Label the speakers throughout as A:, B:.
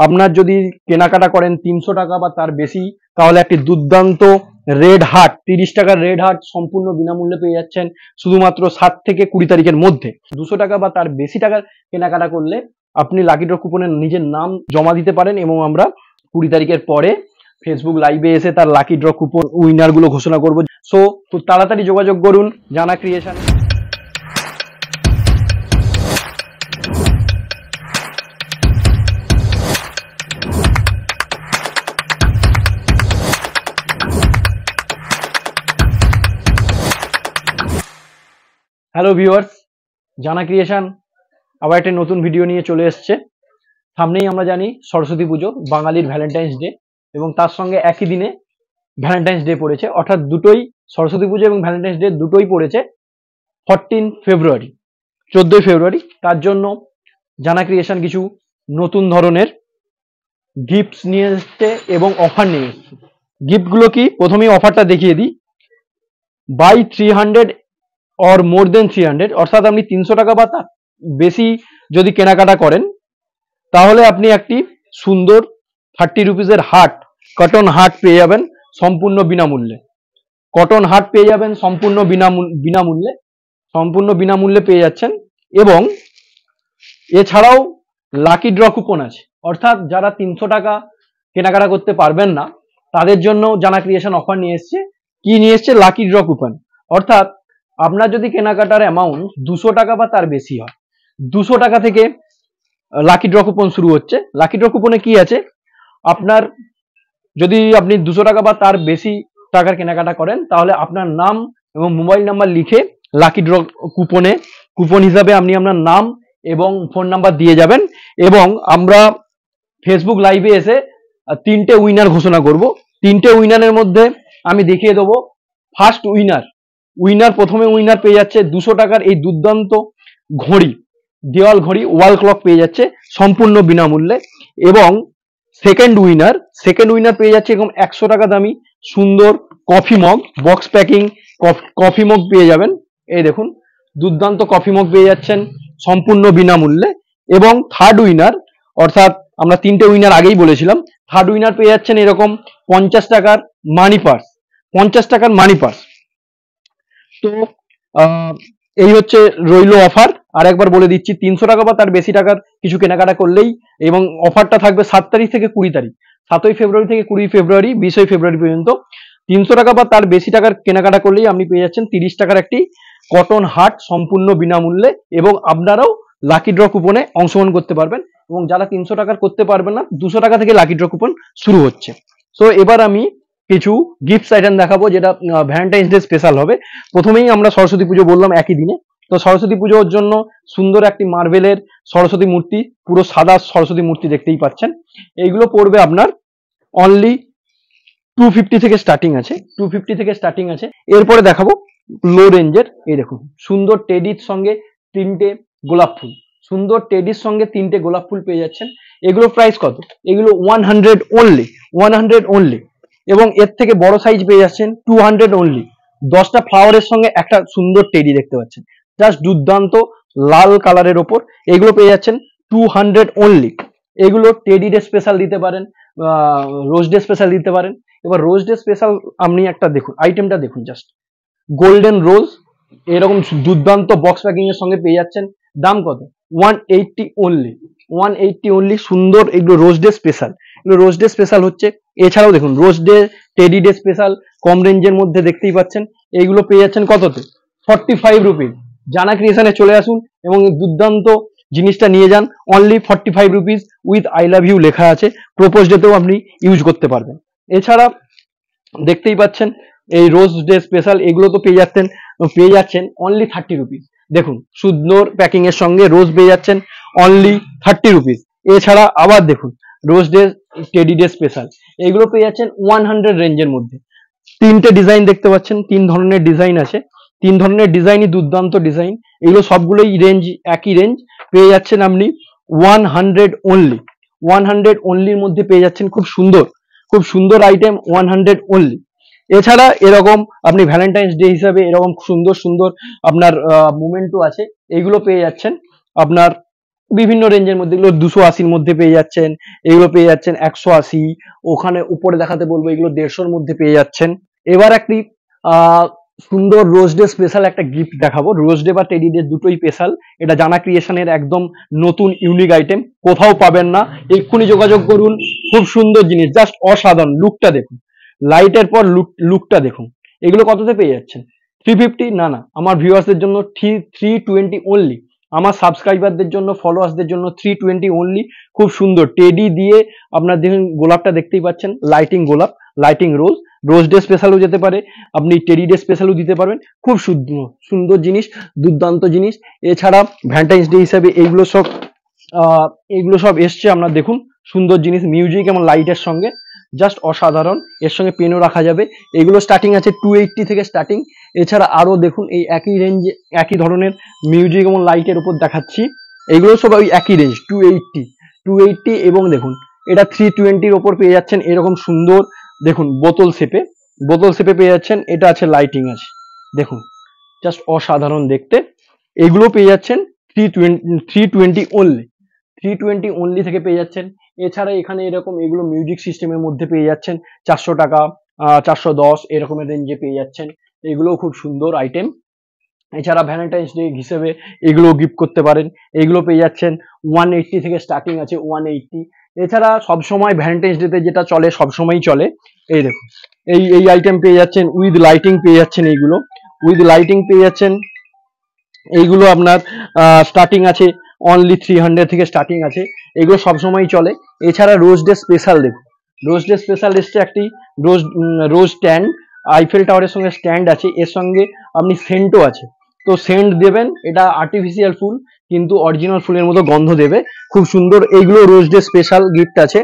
A: আপনার যদি কেনাকাটা করেন 300 টাকা বা তার বেশি, তাহলে একটি দুর্দান্ত রেড হার্ট 30 টাকার রেড হার্ট সম্পূর্ণ বিনামূল্যে পেয়ে যাচ্ছেন শুধুমাত্র 7 থেকে 20 তারিখের মধ্যে। 200 টাকা বা তার বেশি টাকার কেনাকাটা করলে আপনি লাকি ড্র কুপনে নিজের নাম জমা দিতে পারেন এবং আমরা 20 তারিখের পরে ফেসবুক লাইভে এসে তার লাকি ড্র কুপন উইনার গুলো ঘোষণা করব। সো খুব তাড়াতাড়ি যোগাযোগ করুন জানা ক্রিয়েশন। হ্যালো ভিউয়ার্স, জানা ক্রিয়েশন আবার একটা নতুন ভিডিও নিয়ে চলে এসছে। সামনেই আমরা জানি সরস্বতী পুজো, বাঙালির ভ্যালেন্টাইন্স ডে, এবং তার সঙ্গে একই দিনে ভ্যালেন্টাইন্স ডে পড়েছে, অর্থাৎ দুটোই সরস্বতী পুজো এবং ভ্যালেন্টাইন্স ডে দুটোই পড়েছে 14 ফেব্রুয়ারি, 14 ফেব্রুয়ারি। তার জন্য জানা ক্রিয়েশন কিছু নতুন ধরনের গিফটস নিয়ে এসছে এবং অফার নিয়ে এসছে। গিফটগুলো কি, প্রথমেই অফারটা দেখিয়ে দিই। বাই 300 or more than 300, অর্থাৎ আপনি 300 টাকা বা তার বেশি যদি কেনাকাটা করেন তাহলে আপনি একটি সুন্দর 30 রুপিসের হাট, কটন হাট পেয়ে যাবেন সম্পূর্ণ বিনামূল্যে। কটন হাট পেয়ে যাবেন সম্পূর্ণ বিনামূল্যে পেয়ে যাচ্ছেন। এবং এছাড়াও লাকি ড্র কুপন আছে, অর্থাৎ যারা 300 টাকা কেনাকাটা করতে পারবেন না তাদের জন্য জানা ক্রিয়েশন অফার নিয়ে এসছে। কি নিয়ে এসছে? Lucky draw coupon. অর্থাৎ আপনার যদি কেনাকাটার অ্যামাউন্ট 200 টাকা বা তার বেশি হয়, 200 টাকা থেকে লাকি ড্র কুপন শুরু হচ্ছে। লাকি ড্র কুপনে কি আছে, আপনার যদি আপনি 200 টাকা বা তার বেশি টাকার কেনাকাটা করেন তাহলে আপনার নাম এবং মোবাইল নাম্বার লিখে লাকি ড্র কুপন হিসাবে আপনি আপনার নাম এবং ফোন নাম্বার দিয়ে যাবেন, এবং আমরা ফেসবুক লাইভে এসে 3টে উইনার ঘোষণা করব। 3টে উইনারের মধ্যে আমি দেখিয়ে দেবো ফার্স্ট উইনার প্রথমে উইনার পেয়ে যাচ্ছে 200 টাকার এই দুর্দান্ত ঘড়ি, দেওয়াল ঘড়ি, ওয়াল ক্লক পেয়ে যাচ্ছে সম্পূর্ণ বিনামূল্যে। এবং সেকেন্ড উইনার পেয়ে যাচ্ছে এরকম 100 টাকা দামি সুন্দর coffee mug, box packing coffee mug পেয়ে যাবেন। এই দেখুন, দুর্দান্ত কফি মগ পেয়ে যাচ্ছেন সম্পূর্ণ বিনামূল্যে। এবং থার্ড উইনার, অর্থাৎ আমরা 3টে উইনার আগেই বলেছিলাম, থার্ড উইনার পেয়ে যাচ্ছেন এরকম 50 টাকার মানি পার্স, 50 টাকার মানি পার্স। তো এই হচ্ছে রইল অফার। আর একবার বলে দিচ্ছি, 300 টাকা বা তার বেশি টাকার কিছু কেনাকাটা করলেই, এবং অফারটা থাকবে 7 তারিখ থেকে 20 তারিখ, 7ই ফেব্রুয়ারি থেকে 20 ফেব্রুয়ারি, 20 ফেব্রুয়ারি পর্যন্ত। 300 টাকা বা তার বেশি টাকার কেনাকাটা করলেই আপনি পেয়ে যাচ্ছেন 30 টাকার একটি কটন হাট সম্পূর্ণ বিনামূল্যে, এবং আপনারাও লাকি ড্র কুপনে অংশগ্রহণ করতে পারবেন। এবং যারা 300 টাকার করতে পারবেন না, 200 টাকা থেকে লাকি ড্র কুপন শুরু হচ্ছে। তো এবার আমি কিছু গিফট আইটেম দেখাবো যেটা ভ্যালেন্টাইন্স ডে স্পেশাল হবে। প্রথমেই আমরা সরস্বতী পুজো বললাম একই দিনে, তো সরস্বতী পুজোর জন্য সুন্দর একটি মার্বেলের সরস্বতী মূর্তি, পুরো সাদা সরস্বতী মূর্তি দেখতেই পাচ্ছেন। এইগুলো পড়বে আপনার অনলি 250 থেকে স্টার্টিং আছে। এরপরে দেখাবো লো রেঞ্জের, এই দেখুন সুন্দর টেডির সঙ্গে 3টে গোলাপ ফুল, পেয়ে যাচ্ছেন। এগুলো প্রাইস কত? এগুলো 100 অনলি। এবং এর থেকে বড় সাইজ পেয়ে যাচ্ছেন 200 অনলি। 10টা ফ্লাওয়ারের সঙ্গে একটা সুন্দর টেডি দেখতে পাচ্ছেন, জাস্ট দুর্দান্ত লাল কালারের ওপর। এগুলো পেয়ে যাচ্ছেন 200 অনলি। এগুলো টেডি ডে স্পেশাল দিতে পারেন, রোজ ডে স্পেশাল দিতে পারেন। এবার রোজ ডে স্পেশাল আপনি একটা দেখুন, আইটেমটা দেখুন, জাস্ট গোল্ডেন রোজ এরকম দুর্দান্ত বক্স প্যাকিং এর সঙ্গে পেয়ে যাচ্ছেন। দাম কত? 180 অনলি। সুন্দর, এগুলো রোজ ডে স্পেশাল হচ্ছে। এছাড়াও দেখুন rose day, teddy day special কম রেঞ্জের মধ্যে দেখতেই পাচ্ছেন। এইগুলো পেয়ে যাচ্ছেন কততে? 45 রুপিস। জানা ক্রিয়েশনে চলে আসুন এবং দুর্দান্ত জিনিসটা নিয়ে যান। Only 45 rupees with I love you লেখা আছে। প্রপোজ ডেতেও আপনি ইউজ করতে পারবেন। এছাড়া দেখতেই পাচ্ছেন এই রোজ ডে স্পেশাল, এগুলো তো পেয়ে যাচ্ছেন অনলি 30 রুপিস। দেখুন সুন্দর প্যাকিং এর সঙ্গে রোজ পেয়ে যাচ্ছেন অনলি 30 রুপিস। এছাড়া আবার দেখুন rose day, teddy day special, এগুলো পেয়ে যাচ্ছেন 100 রেঞ্জের মধ্যে। 3টে ডিজাইন দেখতে পাচ্ছেন, 3 ধরনের ডিজাইন আছে, 3 ধরনের ডিজাইনই দুর্দান্ত ডিজাইন। এগুলো সবগুলোই একই রেঞ্জ পেয়ে যাচ্ছেন আপনি 100 অনলির মধ্যে পেয়ে যাচ্ছেন। খুব সুন্দর আইটেম 100 অনলি। এছাড়া এরকম আপনি ভ্যালেন্টাইন্স ডে হিসাবে এরকম সুন্দর আপনার মোমেন্টও আছে, এগুলো পেয়ে যাচ্ছেন আপনার বিভিন্ন রেঞ্জের মধ্যে, এগুলো 280-র মধ্যে পেয়ে যাচ্ছেন, এগুলো পেয়ে যাচ্ছেন 180, ওখানে উপরে দেখাতে বলবো এগুলো 150-র মধ্যে পেয়ে যাচ্ছেন। এবার একটি আহ সুন্দর রোজ ডে স্পেশাল একটা গিফট দেখাবো, রোজ ডে বা টেডি ডে দুটোই স্পেশাল। এটা জানা ক্রিয়েশনের একদম নতুন ইউনিক আইটেম, কোথাও পাবেন না, এক্ষুনি যোগাযোগ করুন। খুব সুন্দর জিনিস, জাস্ট অসাধারণ, লুকটা দেখুন, লাইটের পর লুকটা দেখুন। এগুলো কততে পেয়ে যাচ্ছেন? 350? না না, আমার ভিউয়ার্সদের জন্য 320 অনলি, আমার সাবস্ক্রাইবারদের জন্য, ফলোয়ার্সদের জন্য 320 অনলি। খুব সুন্দর টেডি দিয়ে, আপনার দেখুন গোলাপটা দেখতেই পাচ্ছেন, লাইটিং গোলাপ, লাইটিং রোজ, রোজ ডে স্পেশালও যেতে পারে, আপনি টেডি ডে স্পেশালও দিতে পারবেন। খুব সুন্দর সুন্দর জিনিস, দুর্দান্ত জিনিস। এছাড়া ভ্যালেন্টাইন্স ডে হিসাবে এইগুলো সব এসছে আপনার, দেখুন সুন্দর জিনিস, মিউজিক এবং লাইটের সঙ্গে, জাস্ট অসাধারণ। এর সঙ্গে পেনও রাখা যাবে। এগুলো স্টার্টিং আছে 280 থেকে স্টার্টিং। এছাড়া আরো দেখুন এই একই রেঞ্জে একই ধরনের মিউজিক এবং লাইটের উপর দেখাচ্ছি, এগুলো সব ওই একই রেঞ্জ 280 এবং দেখুন এটা 320-র ওপর পেয়ে যাচ্ছেন এরকম সুন্দর, দেখুন বোতল শেপে পেয়ে যাচ্ছেন। এটা আছে লাইটিং আছে, দেখুন জাস্ট অসাধারণ দেখতে। এগুলো পেয়ে যাচ্ছেন 320 অনলি, 320 অনলি থেকে পেয়ে যাচ্ছেন। এছাড়া এখানে এরকম এগুলো মিউজিক সিস্টেমের মধ্যে পেয়ে যাচ্ছেন 400 টাকা, 410 এরকমের রেঞ্জে পেয়ে যাচ্ছেন। এগুলোও খুব সুন্দর আইটেম। এছাড়া ভ্যালেন্টাইন্স ডে হিসেবে এগুলো গিফট করতে পারেন। এগুলো পেয়ে যাচ্ছেন 180 থেকে স্টার্টিং আছে, 180। এছাড়া সবসময় ভ্যালেন্টাইন্স ডেতে যেটা চলে, সবসময়ই চলে, এই দেখুন এই আইটেম পেয়ে যাচ্ছেন, উইথ লাইটিং পেয়ে যাচ্ছেন। এইগুলো উইথ লাইটিং পেয়ে যাচ্ছেন। এইগুলো আপনার স্টার্টিং আছে অনলি 300 থেকে স্টার্টিং আছে, এগুলো সবসময়ই চলে। এছাড়া রোজ ডে স্পেশাল দেখুন, রোজ ডে স্পেশাল এসছে একটি রোজ স্ট্যান্ড, আইফেল টাওয়ারের সঙ্গে স্ট্যান্ড আছে, এর সঙ্গে আপনি সেন্টও আছে। তো সেন্ট দেবেন, এটা আর্টিফিশিয়াল ফুল কিন্তু অরিজিনাল ফুলের মতো গন্ধ দেবে, খুব সুন্দর। এইগুলো রোজ ডে স্পেশাল গিফট আছে।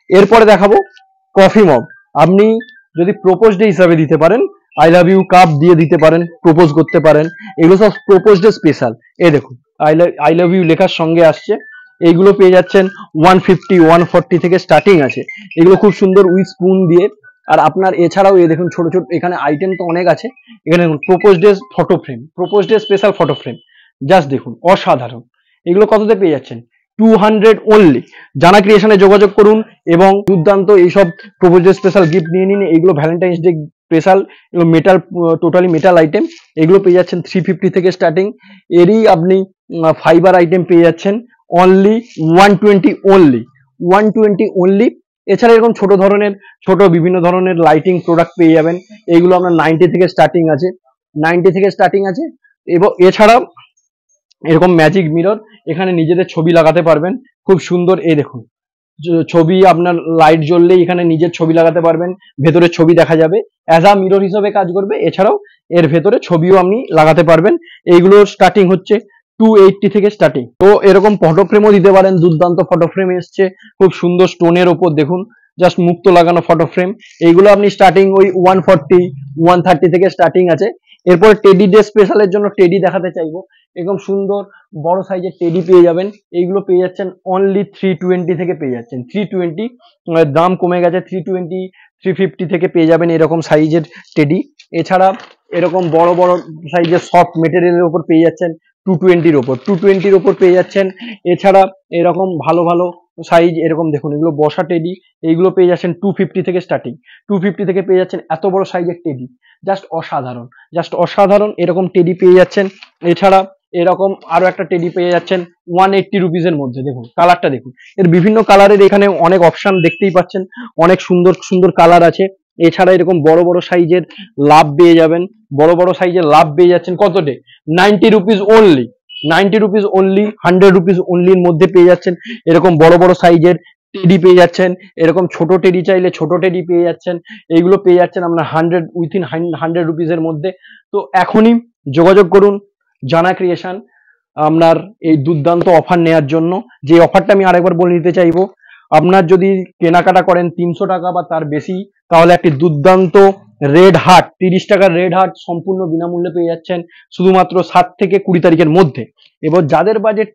A: এরপরে দেখাবো কফি মগ। আপনি যদি প্রপোজ ডে হিসাবে দিতে পারেন, আই লাভ ইউ কাপ দিয়ে দিতে পারেন, প্রপোজ করতে পারেন, এগুলো সব প্রপোজ ডে স্পেশাল। এই দেখুন আই লাভ ইউ লেখার সঙ্গে আসছে। এইগুলো পেয়ে যাচ্ছেন 150 140 থেকে স্টার্টিং আছে। এগুলো খুব সুন্দর উইথ স্পুন দিয়ে। আর আপনার এছাড়াও এই দেখুন ছোট ছোট এখানে আইটেম তো অনেক আছে। এখানে দেখুন propose day special photo frame, just দেখুন অসাধারণ। এগুলো কততে পেয়ে যাচ্ছেন? 200 অনলি। জানা ক্রিয়েশনে যোগাযোগ করুন এবং দুর্দান্ত এইসব প্রপোজ ডে স্পেশাল গিফট নিয়ে নিন। এগুলো ভ্যালেন্টাইন্স ডে স্পেশাল, এগুলো মেটাল, টোটালি মেটাল আইটেম। এগুলো পেয়ে যাচ্ছেন 350 থেকে স্টার্টিং। এরই আপনি ফাইবার আইটেম পেয়ে যাচ্ছেন অনলি 120 অনলি, 120 অনলি। এছাড়া এরকম ছোট বিভিন্ন ধরনের লাইটিং প্রোডাক্ট পেয়ে যাবেন। এগুলো আপনার 90 থেকে স্টার্টিং আছে, 90 থেকে স্টার্টিং আছে। এবং এছাড়া এরকম ম্যাজিক মিরর, এখানে নিজেদের ছবি লাগাতে পারবেন, খুব সুন্দর। এই দেখুন ছবি, আপনার লাইট জ্বললেই এখানে নিজের ছবি লাগাতে পারবেন, ভেতরে ছবি দেখা যাবে, অ্যাজ আ মিরর হিসেবে কাজ করবে। এছাড়াও এর ভেতরে ছবিও আপনি লাগাতে পারবেন। এইগুলো স্টার্টিং হচ্ছে 280 থেকে স্টার্টিং। তো এরকম ফটো ফ্রেমও দিতে পারেন, দুর্দান্ত ফটো ফ্রেম এসছে খুব সুন্দর স্টোনের ওপর, দেখুন জাস্ট মুক্ত লাগানো ফটো ফ্রেম। এইগুলো আপনি স্টার্টিং ওই 140 130 থেকে স্টার্টিং আছে। এরপর টেডি ডে স্পেশালের জন্য টেডি দেখাতে চাইবো। এরকম সুন্দর বড় সাইজের টেডি পেয়ে যাবেন। এইগুলো পেয়ে যাচ্ছেন অনলি 320 থেকে পেয়ে যাচ্ছেন 320। দাম কমে গেছে, 320 350 থেকে পেয়ে যাবেন এরকম সাইজের টেডি। এছাড়া এরকম বড় বড় সাইজের সফট মেটেরিয়ালের উপর পেয়ে যাচ্ছেন 220-র ওপর পেয়ে যাচ্ছেন। এছাড়া এরকম ভালো ভালো সাইজ, এরকম দেখুন এগুলো বসা টেডি, এইগুলো পেয়ে যাচ্ছেন 250 থেকে স্টার্টিং, 250 থেকে পেয়ে যাচ্ছেন এত বড় সাইজের টেডি, জাস্ট অসাধারণ এরকম টেডি পেয়ে যাচ্ছেন। এছাড়া এরকম আরো একটা টেডি পেয়ে যাচ্ছেন 180 রুপিসের মধ্যে। দেখুন কালারটা দেখুন, এর বিভিন্ন কালারের এখানে অনেক অপশন দেখতেই পাচ্ছেন, অনেক সুন্দর সুন্দর কালার আছে। এছাড়া এরকম বড় বড় সাইজের লাভ পেয়ে যাবেন, বড় সাইজের লাভ পেয়ে যাচ্ছেন কত day? 90 rupees only, 90 rupees only, 100 rupees অনলির মধ্যে পেয়ে যাচ্ছেন এরকম বড় সাইজের টেডি পেয়ে যাচ্ছেন। এরকম ছোট টেডি চাইলে ছোট টেডি পেয়ে যাচ্ছেন। এইগুলো পেয়ে যাচ্ছেন আপনার 100 রুপিসের মধ্যে। তো এখনই যোগাযোগ করুন জানা ক্রিয়েশন আপনার এই দুর্দান্ত অফার নেওয়ার জন্য। যে অফারটা আমি আরেকবার বলে নিতে চাইবো, আপনার যদি কেনাকাটা করেন 300 টাকা বা তার বেশি, তাহলে একটি দুর্দান্ত রেড হার্ট, 30 টাকার রেড হার্ট সম্পূর্ণ বিনামূল্যে পেয়ে যাচ্ছেন শুধুমাত্র 7 থেকে 20 তারিখের মধ্যে। এবার যাদের বাজেট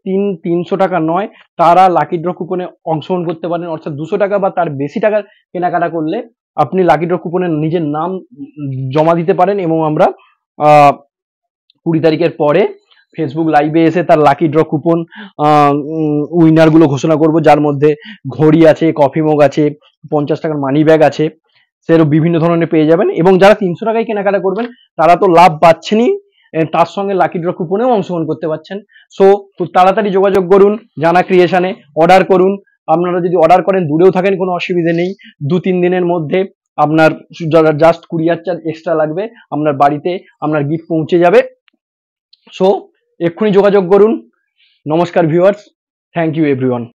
A: 300 টাকা নয়, তারা লাকি ড্র কুপনে অংশগ্রহণ করতে পারেন। অর্থাৎ 200 টাকা বা তার বেশি টাকার কেনাকাটা করলে আপনি লাকি ড্র কুপনে নিজের নাম জমা দিতে পারেন এবং আমরা 20 তারিখের পরে ফেসবুক লাইভে এসে তার লাকি ড্র কুপন উইনার গুলো ঘোষণা করব, যার মধ্যে ঘড়ি আছে, কফি মগ আছে, 50 টাকার মানি ব্যাগ আছে, সেরকম বিভিন্ন ধরনের পেয়ে যাবেন। এবং যারা 300 টাকায় কেনাকাটা করবেন তারা তো লাভ পাচ্ছেনই, তার সঙ্গে লাকি ড্র কুপনেও অংশগ্রহণ করতে পারছেন। সো খুব তাড়াতাড়ি যোগাযোগ করুন জানা ক্রিয়েশনে, অর্ডার করুন। আপনারা যদি অর্ডার করেন, দূরেও থাকেন, কোনো অসুবিধে নেই, 2-3 দিনের মধ্যে আপনার জাস্ট কুরিয়ার চার্জ এক্সট্রা লাগবে, আপনার বাড়িতে আপনার গিফট পৌঁছে যাবে। সো এক্ষুনি যোগাযোগ করুন। নমস্কার ভিউয়ার্স, থ্যাংক ইউ এভরিওয়ান।